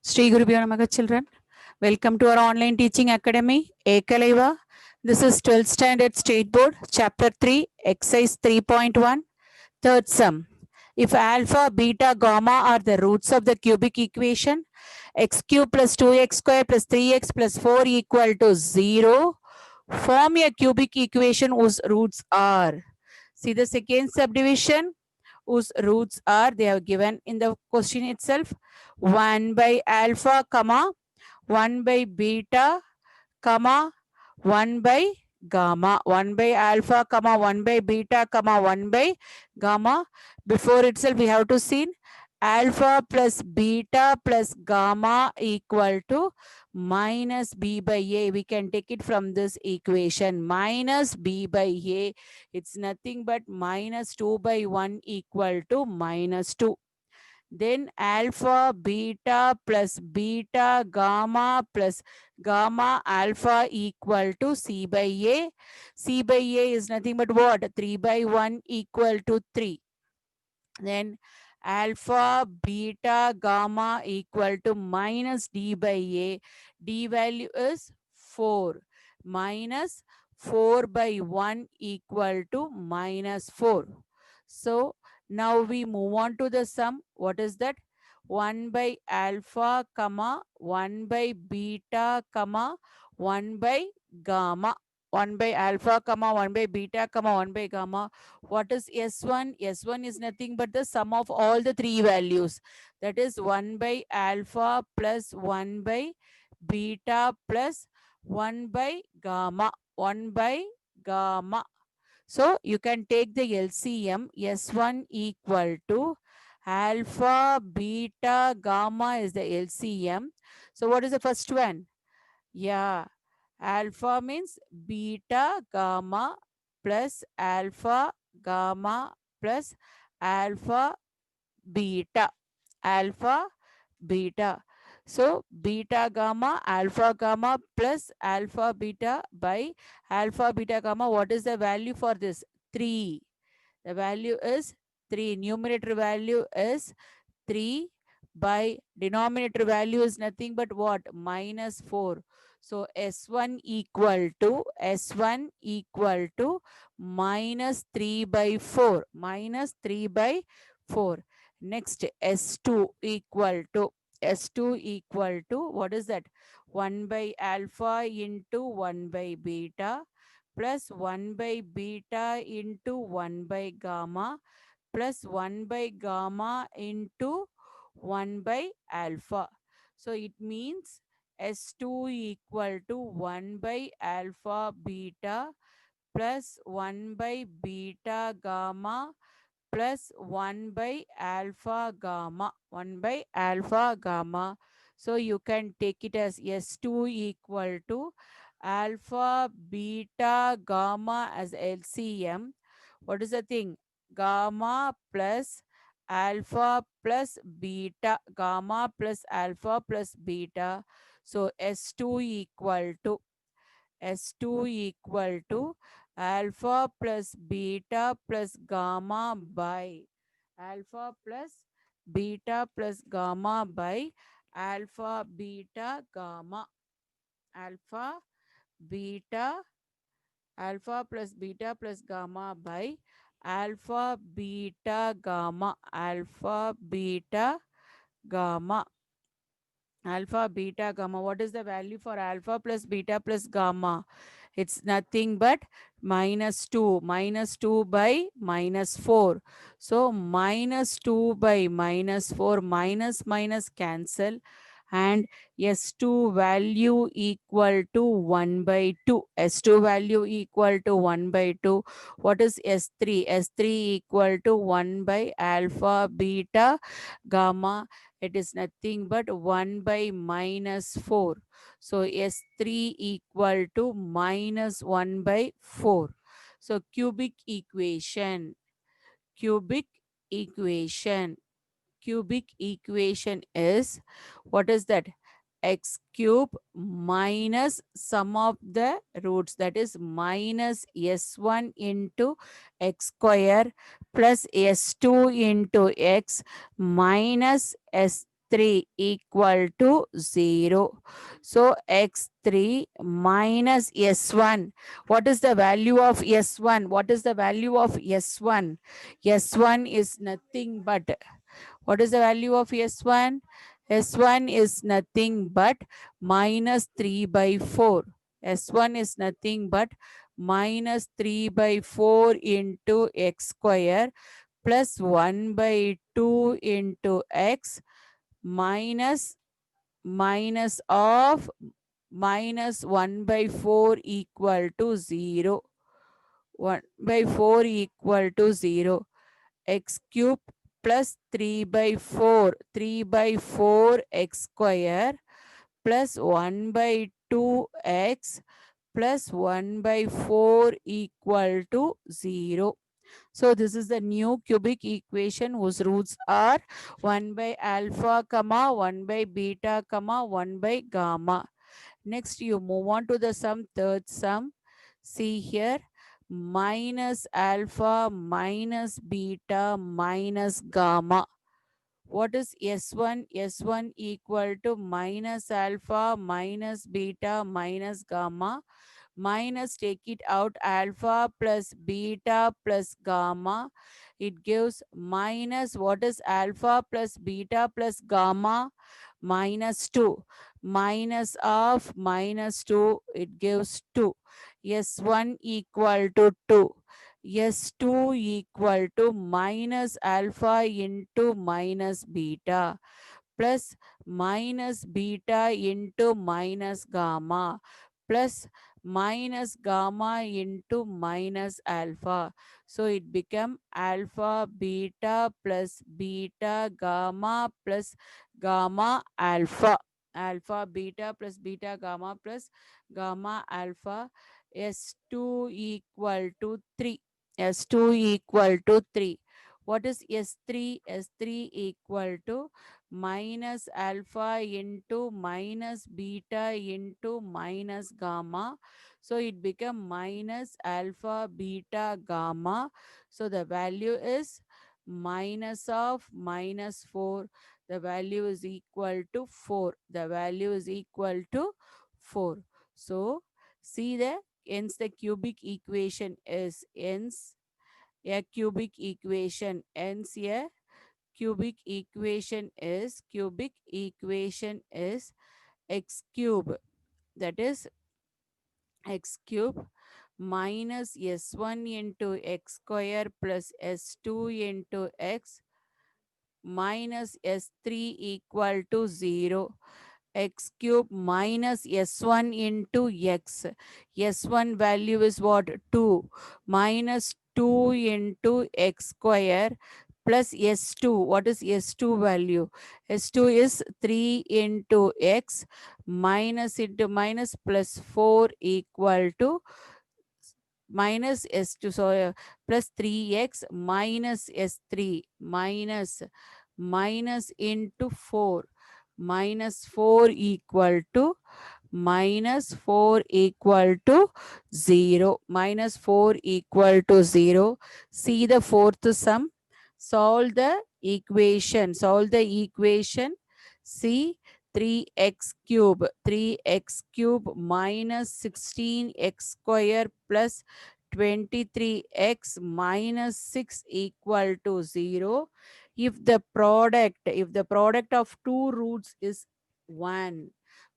Sri Guru Pyo Namaha children. Welcome to our online teaching academy, Ekalaiva. This is 12th standard state board, chapter 3, exercise 3.1, third sum. If alpha, beta, gamma are the roots of the cubic equation, x cube plus 2x square plus 3x plus 4 equal to 0, form a cubic equation whose roots are. See the second subdivision, whose roots are, they have given in the question itself, 1 by alpha, comma, 1 by beta, comma, 1 by gamma, 1 by alpha, comma, 1 by beta, comma, 1 by gamma. Before itself, we have to see alpha plus beta plus gamma equal to minus b by a. We can take it from this equation, minus b by a. It's nothing but minus 2 by 1 equal to minus 2. Then alpha beta plus beta gamma plus gamma alpha equal to c by a. C by a is nothing but what? 3 by 1 equal to 3. Then alpha beta gamma equal to minus d by a. D value is 4. Minus 4 by 1 equal to minus 4. So now we move on to the sum. What is that? 1 by alpha, comma, 1 by beta, comma, 1 by gamma. 1 by alpha, comma, 1 by beta, comma, 1 by gamma. What is S1? S1 is nothing but the sum of all the three values. That is 1 by alpha plus 1 by beta plus 1 by gamma. 1 by gamma. So you can take the LCM. S1 equal to alpha, beta, gamma is the LCM. So what is the first one? Yeah, alpha means beta, gamma plus alpha, gamma plus alpha, beta. Alpha, beta. So beta, gamma, alpha, gamma plus alpha, beta by alpha, beta, gamma. What is the value for this? 3. The value is 3. Numerator value is 3 by denominator value is nothing but what? Minus 4. So S1 equal to minus 3 by 4. Minus 3 by 4. Next S2 equal to what is that? 1 by alpha into 1 by beta plus 1 by beta into 1 by gamma plus 1 by gamma into 1 by alpha. So it means S2 equal to 1 by alpha beta plus 1 by beta gamma plus 1 by alpha gamma. 1 by alpha gamma. So you can take it as S2 equal to alpha beta gamma as LCM. What is the thing? Gamma plus alpha plus beta. Gamma plus alpha plus beta. So S2 equal to alpha plus beta plus gamma by alpha plus beta plus gamma by alpha beta gamma. Alpha beta plus beta plus gamma by alpha beta gamma. Alpha beta gamma. Alpha beta gamma. What is the value for alpha plus beta plus gamma? It's nothing but minus 2. Minus 2 by minus 4. So minus 2 by minus 4. Minus minus cancel. And S2 value equal to 1 by 2. S2 value equal to 1 by 2. What is S3? S3 equal to 1 by alpha beta gamma. It is nothing but 1 by minus 4. So S3 equal to minus 1 by 4. So cubic equation is, what is that? X cube minus sum of the roots, that is minus S1 into x square plus S2 into x minus x3 equal to 0. So x3 minus s1. What is the value of s1? What is the value of s1? S1 is nothing but, what is the value of S1? S1 is nothing but minus 3 by 4. S1 is nothing but minus 3 by 4 into x square plus 1 by 2 into x minus minus of minus 1 by 4 equal to 0. 1 by 4 equal to 0. X cube plus 3 by 4, 3 by 4 x square plus 1 by 2x plus 1 by 4 equal to 0. So this is the new cubic equation whose roots are 1 by alpha comma 1 by beta comma 1 by gamma. Next you move on to the sum, third sum. See here, minus alpha minus beta minus gamma. What is S1? S1 equal to minus alpha minus beta minus gamma. Minus, take it out, alpha plus beta plus gamma. It gives minus, what is alpha plus beta plus gamma? Minus 2. Minus of minus 2, it gives 2. S1 equal to 2. S2 equal to minus alpha into minus beta plus minus beta into minus gamma plus minus gamma into minus alpha. So it become alpha beta plus beta gamma plus gamma alpha. Alpha beta plus beta gamma plus gamma alpha. S2 equal to 3. S2 equal to 3. What is S3? S3 equal to minus alpha into minus beta into minus gamma. So it become minus alpha beta gamma. So the value is minus of minus 4. The value is equal to 4. The value is equal to 4. So see there, hence the cubic equation is hence a cubic equation, hence a cubic equation is x cube, that is x cube minus s1 into x square plus s2 into x minus s3 equal to 0. X cube minus s1 into x. S1 value is what? 2. Minus 2 into x square plus s2. What is s2 value? S2 is 3 into x minus into minus plus 4 equal to minus s2. So plus 3x minus s3 minus minus into 4 minus 4 equal to minus 4 equal to 0. Minus 4 equal to 0. See the fourth sum. Solve the equation. Solve the equation. See 3x cube. 3x cube minus 16x square plus 23x minus 6 equal to 0. If the product of two roots is 1,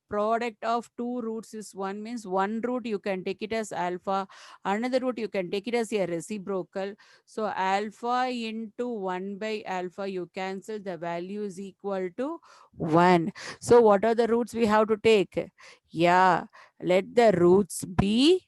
product of two roots is 1 means one root you can take it as alpha, another root you can take it as a reciprocal. So alpha into 1 by alpha, you cancel, the value is equal to 1. So what are the roots we have to take? Yeah, let the roots be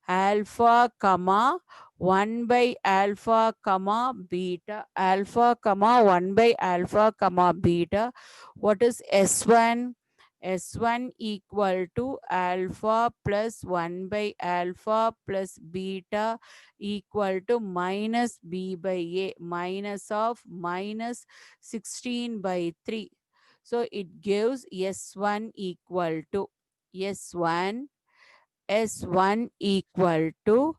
alpha comma 1 by alpha comma beta, alpha comma 1 by alpha comma beta. What is S1? S1 equal to alpha plus 1 by alpha plus beta equal to minus b by a, minus of minus 16 by 3. So it gives S1 equal to S1 equal to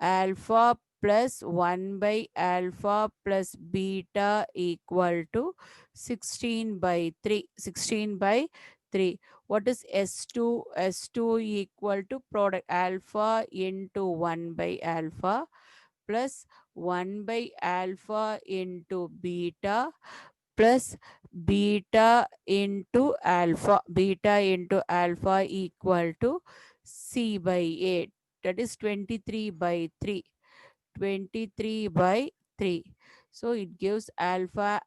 alpha plus 1 by alpha plus beta equal to 16 by 3. 16 by 3. What is S2? S2 equal to product alpha into 1 by alpha plus 1 by alpha into beta plus beta into alpha equal to C by 8. That is 23 by 3. 23 by 3. So it gives alpha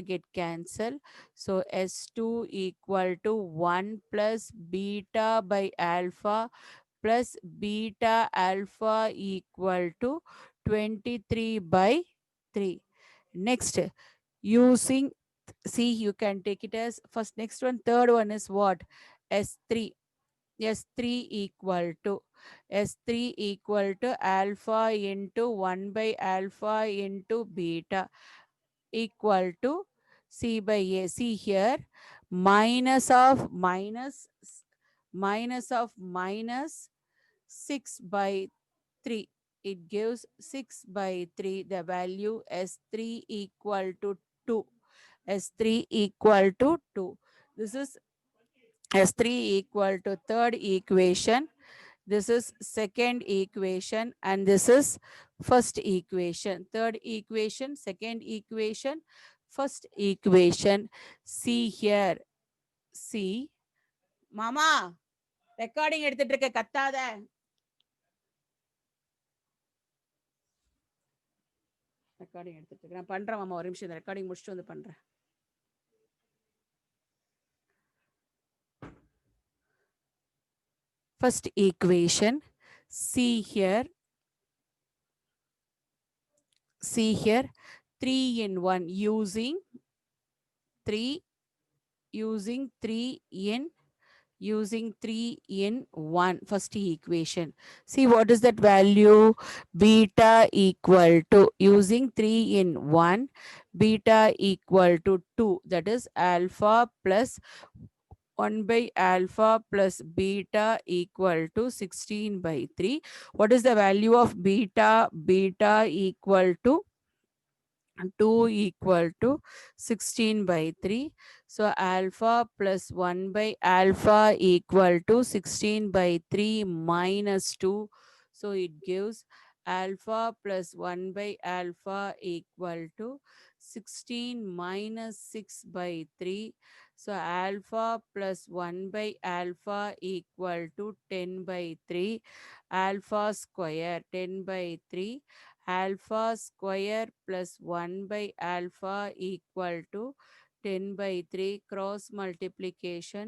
get cancelled. So S2 equal to 1 plus beta by alpha plus beta alpha equal to 23 by 3. Next, using, see, you can take it as first, next one, third one is what? S3. S3 equal to alpha into 1 by alpha into beta equal to C by A. See here, minus of minus 6 by 3. It gives 6 by 3. The value S3 equal to 2. S3 equal to 2. This is S3 equal to third equation. This is second equation and this is first equation. Third equation, second equation, first equation. See here. See. Mama, recording எடுத்துட்டு இருக்க, கத்தாத. Recording எடுத்துட்டு இருக்கேன். நான் பண்றேன் மாமா, ஒரு நிமிஷம். இந்த ரெக்கார்டிங் முடிச்சுட்டு வந்து பண்றேன். First equation. See here. See here. 3 in 1 using 3 in 1. First equation. See what is that value? Beta equal to, using 3 in 1, beta equal to 2. That is alpha plus 1 by alpha plus beta equal to 16 by 3. What is the value of beta? Beta equal to 2 equal to 16 by 3. So alpha plus 1 by alpha equal to 16 by 3 minus 2. So it gives alpha plus 1 by alpha equal to 16 minus 6 by 3. So alpha plus 1 by alpha equal to 10 by 3. Alpha square 10 by 3. Alpha square plus 1 by alpha equal to 10 by 3. Cross multiplication.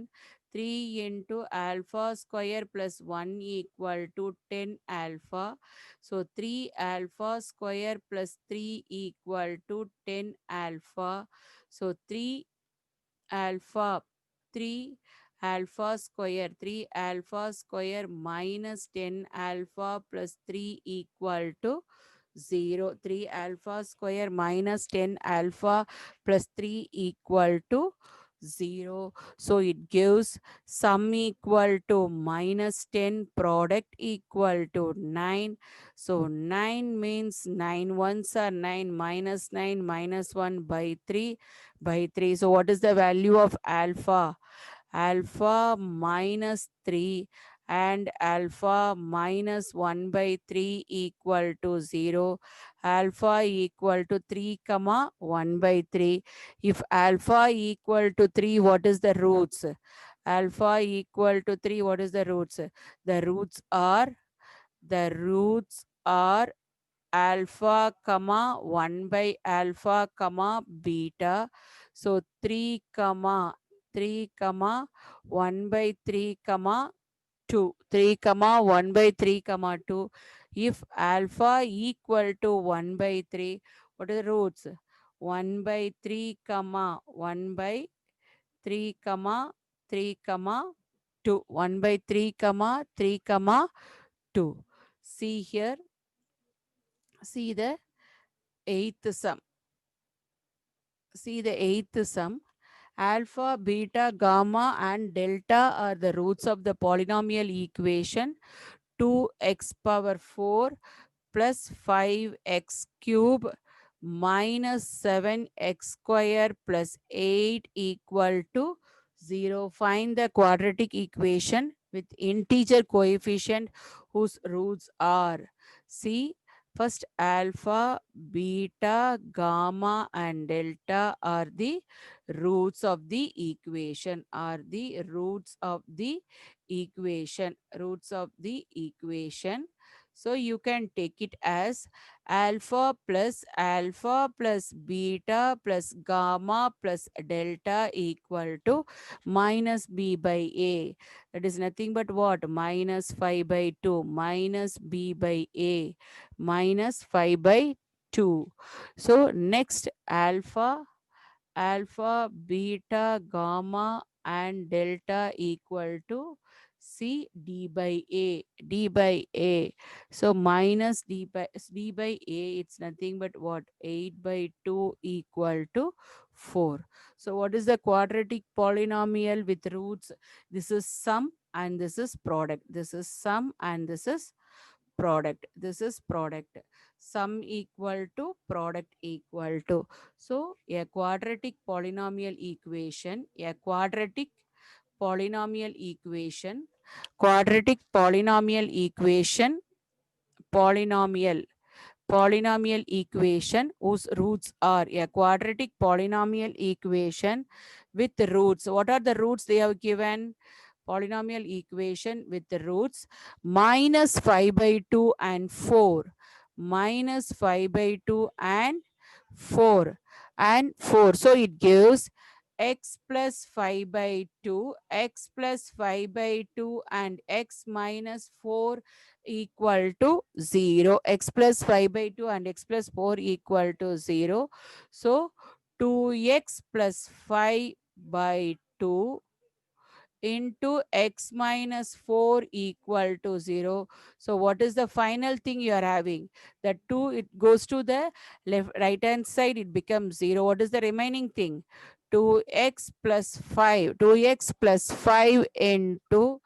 3 into alpha square plus 1 equal to 10 alpha. So 3 alpha square plus 3 equal to 10 alpha. So 3 alpha square minus 10 alpha plus 3 equal to 0. 3 alpha square minus 10 alpha plus 3 equal to 0. So it gives sum equal to minus 10, product equal to 9. So 9 means 9 ones are 9, minus 9 minus 1 by 3 by 3. So what is the value of alpha? Alpha minus 3 and alpha minus 1 by 3 equal to 0. Alpha equal to 3 comma 1 by 3. If alpha equal to 3, what is the roots? Alpha equal to 3, what is the roots? The roots are alpha comma 1 by alpha comma beta. So 3 comma 1 by 3 comma 2. 3 comma 1 by 3 comma 2. If alpha equal to 1 by 3, what are the roots? 1 by 3 comma 1 by 3 comma 3 comma 2. 1 by 3 comma 3 comma 2. See here. See the eighth sum. See the eighth sum. Alpha, beta, gamma and delta are the roots of the polynomial equation 2x power 4 plus 5x cube minus 7x square plus 8 equal to 0. Find the quadratic equation with integer coefficient whose roots are. See, first alpha, beta, gamma and delta are the roots of the equation, roots of the equation. So you can take it as alpha plus beta plus gamma plus delta equal to minus b by a. That is nothing but what? Minus 5 by 2 minus b by a minus 5 by 2. So next alpha, beta, gamma and delta equal to C d by a. So minus d by a, it's nothing but what? 8 by 2 equal to 4. So what is the quadratic polynomial with roots? This is sum and this is product. This is sum and this is product. This is product. Sum equal to product equal to. So a quadratic polynomial equation, quadratic polynomial equation, polynomial equation whose roots are a quadratic polynomial equation with roots. What are the roots they have given? Polynomial equation with the roots minus 5 by 2 and 4, minus 5 by 2 and 4 and 4. So it gives x plus 5 by 2, x plus 5 by 2 and x minus 4 equal to 0. X plus 5 by 2 and x plus 4 equal to 0. So 2x plus 5 by 2 into x minus 4 equal to 0. So what is the final thing you are having? The 2, it goes to the left right hand side, it becomes 0. What is the remaining thing? 2x plus 5, 2x plus 5 into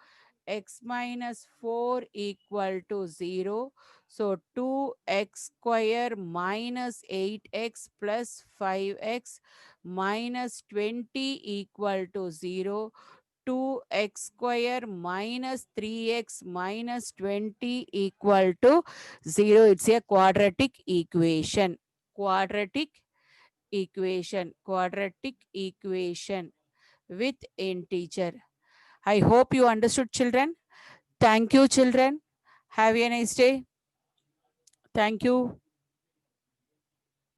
x minus 4 equal to 0. So 2x square minus 8x plus 5x minus 20 equal to 0. 2x square minus 3x minus 20 equal to 0. It's a quadratic equation. Quadratic equation with integer. I hope you understood, children. Thank you, children. Have a nice day. Thank you.